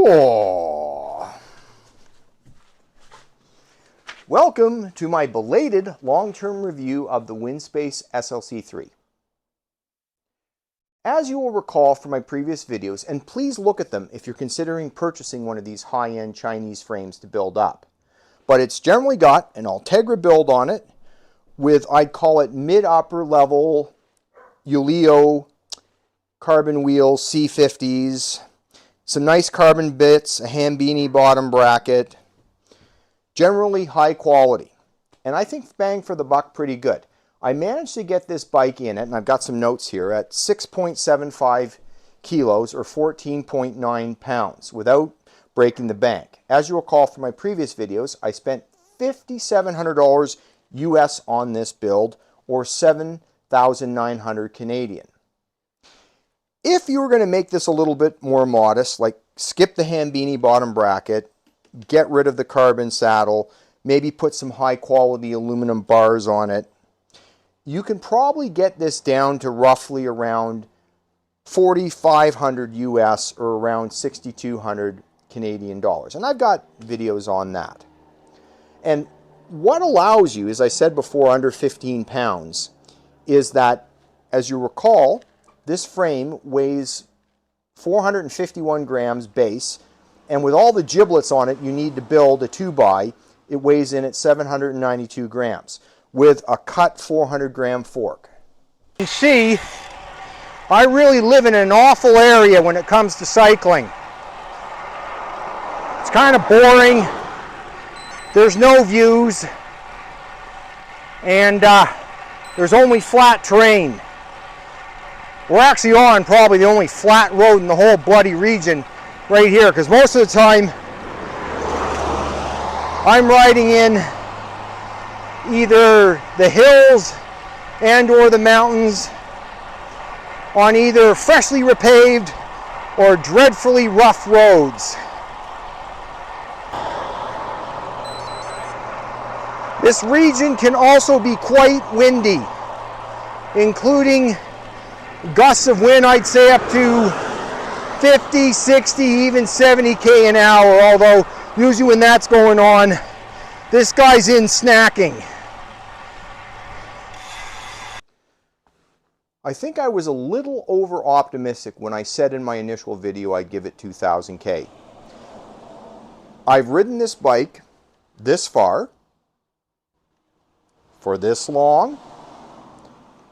Whoa. Welcome to my belated long-term review of the Winspace SLC 3. As you will recall from my previous videos, and please look at them if you're considering purchasing one of these high-end Chinese frames to build up, but it's generally got an Ultegra build on it with, I'd call it mid-upper level Uleo carbon wheels, C50s, some nice carbon bits, a Hambini bottom bracket, generally high quality. And I think bang for the buck pretty good. I managed to get this bike in it, and I've got some notes here, at 6.75 kilos or 14.9 pounds without breaking the bank. As you'll recall from my previous videos, I spent $5,700 US on this build, or 7,900 Canadian. If you were going to make this a little bit more modest, like skip the Hambini bottom bracket, get rid of the carbon saddle, maybe put some high quality aluminum bars on it, you can probably get this down to roughly around 4,500 US or around 6,200 Canadian dollars. And I've got videos on that. And what allows you, as I said before, under 15 pounds, is that, as you recall, this frame weighs 451 grams base, and with all the giblets on it you need to build a 2x, it weighs in at 792 grams with a cut 400 gram fork. You see, I really live in an awful area when it comes to cycling. It's kind of boring, there's no views, and there's only flat terrain. We're actually on probably the only flat road in the whole bloody region right here, because most of the time I'm riding in either the hills and or the mountains on either freshly repaved or dreadfully rough roads. This region can also be quite windy, including gusts of wind, I'd say up to 50, 60, even 70 an hour, although usually when that's going on, this guy's in snacking. I think I was a little over optimistic when I said in my initial video I'd give it 2,000 I've ridden this bike this far, for this long,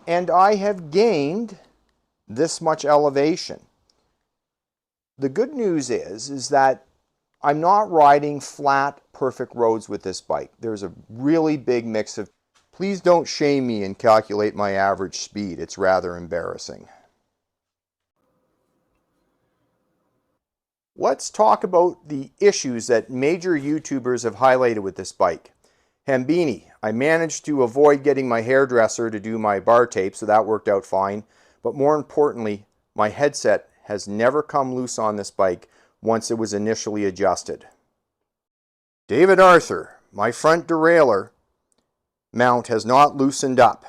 and I have gained this much elevation. The good news is that I'm not riding flat, perfect roads with this bike. There's a really big mix of, please don't shame me and calculate my average speed. It's rather embarrassing. Let's talk about the issues that major YouTubers have highlighted with this bike. Hambini, I managed to avoid getting my hairdresser to do my bar tape, so that worked out fine. But more importantly, my headset has never come loose on this bike once it was initially adjusted. David Arthur, my front derailleur mount has not loosened up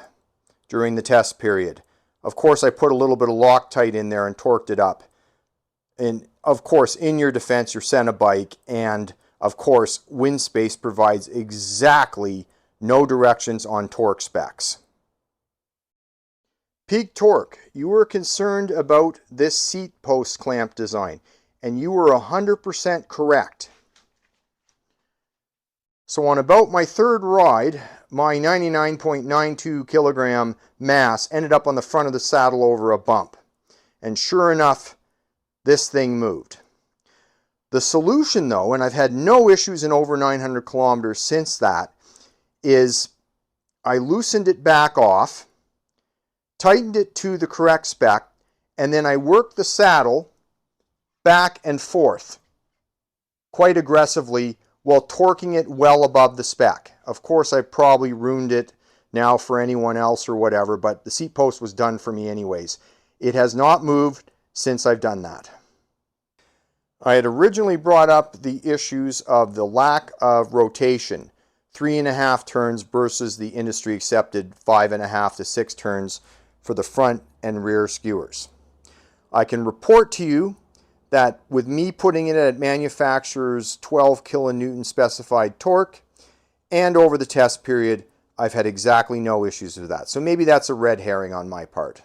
during the test period. Of course, I put a little bit of Loctite in there and torqued it up. And of course, in your defense, you're sent a bike, and of course, Winspace provides exactly no directions on torque specs. Peak torque, you were concerned about this seat post clamp design, and you were 100% correct. So on about my third ride, my 99.92 kilogram mass ended up on the front of the saddle over a bump. And sure enough, this thing moved. The solution though, and I've had no issues in over 900 kilometers since that, is I loosened it back off, tightened it to the correct spec, and then I worked the saddle back and forth quite aggressively while torquing it well above the spec. Of course, I probably ruined it now for anyone else or whatever, but the seat post was done for me anyways. It has not moved since I've done that. I had originally brought up the issues of the lack of rotation, 3.5 turns versus the industry accepted 5.5 to 6 turns for the front and rear skewers. I can report to you that with me putting it at manufacturer's 12 kilonewton specified torque and over the test period, I've had exactly no issues with that. So maybe that's a red herring on my part.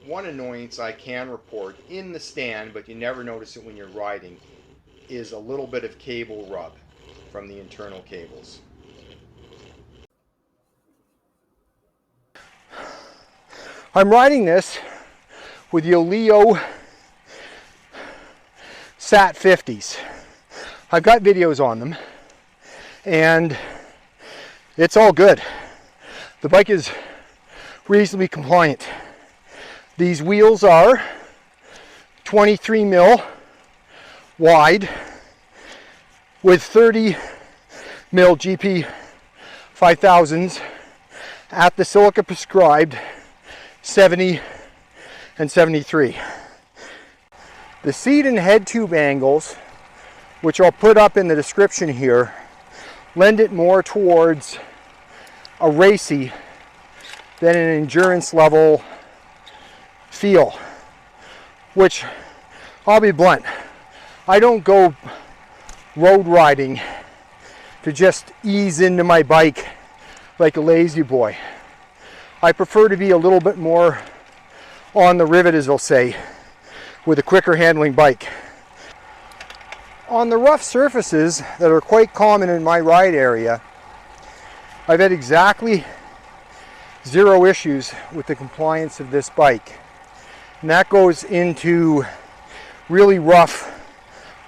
One annoyance I can report in the stand, but you never notice it when you're riding, is a little bit of cable rub from the internal cables. I'm riding this with the Oleo SAT 50s. I've got videos on them and it's all good. The bike is reasonably compliant. These wheels are 23 mil wide with 30 mil GP 5000s at the silica prescribed 70 and 73. The seat and head tube angles, which I'll put up in the description here, lend it more towards a racy than an endurance level feel, which I'll be blunt, I don't go road riding to just ease into my bike like a lazy boy. I prefer to be a little bit more on the rivet, as they'll say, with a quicker handling bike. On the rough surfaces that are quite common in my ride area, I've had exactly 0 issues with the compliance of this bike. And that goes into really rough,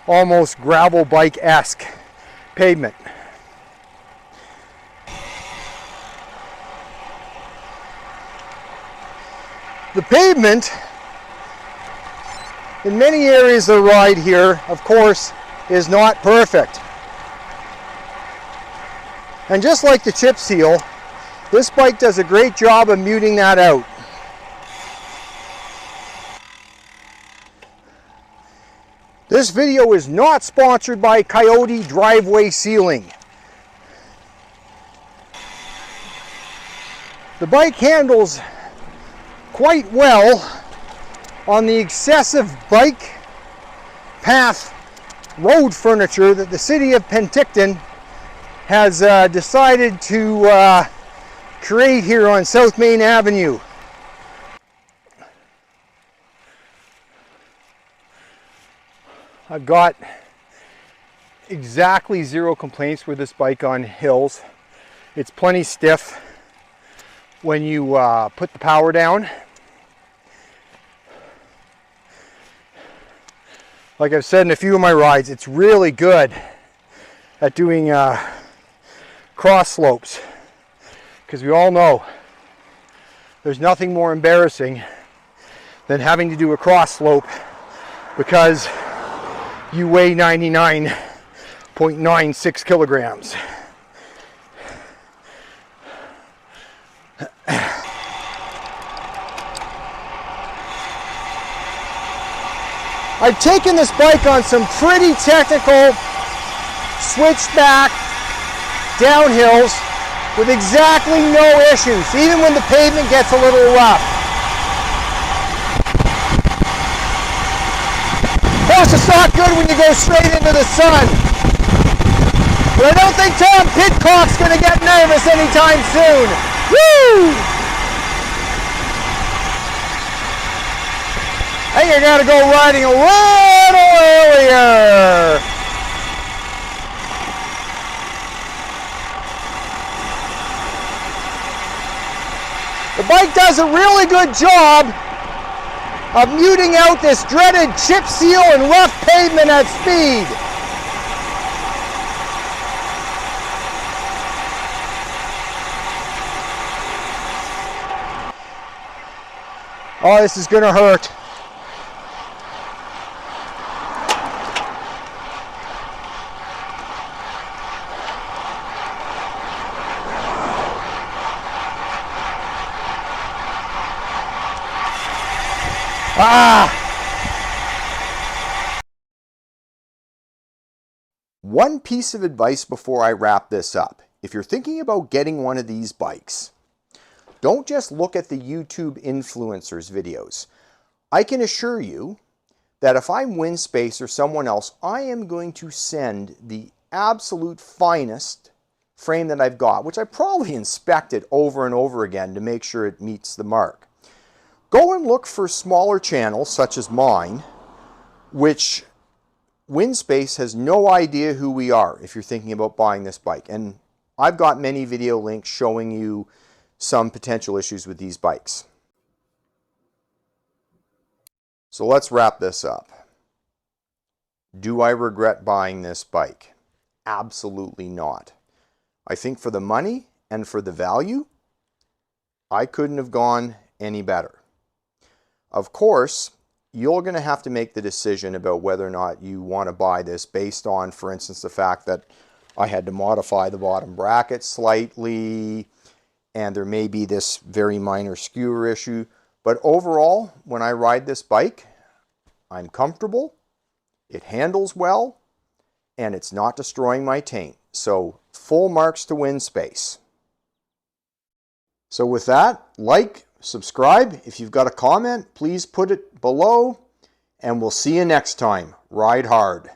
almost gravel bike-esque pavement. The pavement in many areas of the ride here, of course, is not perfect. And just like the chip seal, this bike does a great job of muting that out. This video is not sponsored by Coyote Driveway Sealing. The bike handles quite well on the excessive bike path road furniture that the city of Penticton has decided to create here on South Main Avenue. I've got exactly 0 complaints with this bike on hills. It's plenty stiff when you put the power down. Like I've said in a few of my rides, it's really good at doing cross slopes, because we all know there's nothing more embarrassing than having to do a cross slope because you weigh 99.96 kilograms. I've taken this bike on some pretty technical switchback downhills with exactly no issues, even when the pavement gets a little rough. Of course, it's not good when you go straight into the sun. But I don't think Tom Pidcock's going to get nervous anytime soon. Woo! I think I got to go riding a little earlier. The bike does a really good job of muting out this dreaded chip seal and rough pavement at speed. Oh, this is gonna hurt. One piece of advice before I wrap this up. If you're thinking about getting one of these bikes, don't just look at the YouTube influencers videos. I can assure you that if I'm Winspace or someone else, I am going to send the absolute finest frame that I've got, which I probably inspected over and over again to make sure it meets the mark. Go and look for smaller channels such as mine, which Winspace has no idea who we are if you're thinking about buying this bike. And I've got many video links showing you some potential issues with these bikes. So let's wrap this up. Do I regret buying this bike? Absolutely not. I think for the money and for the value, I couldn't have gone any better. Of course, you're going to have to make the decision about whether or not you want to buy this based on, for instance, the fact that I had to modify the bottom bracket slightly, and there may be this very minor skewer issue. But overall, when I ride this bike, I'm comfortable, it handles well, and it's not destroying my taint. So full marks to Winspace. So with that, like, subscribe. If you've got a comment, please put it below, and we'll see you next time. Ride hard.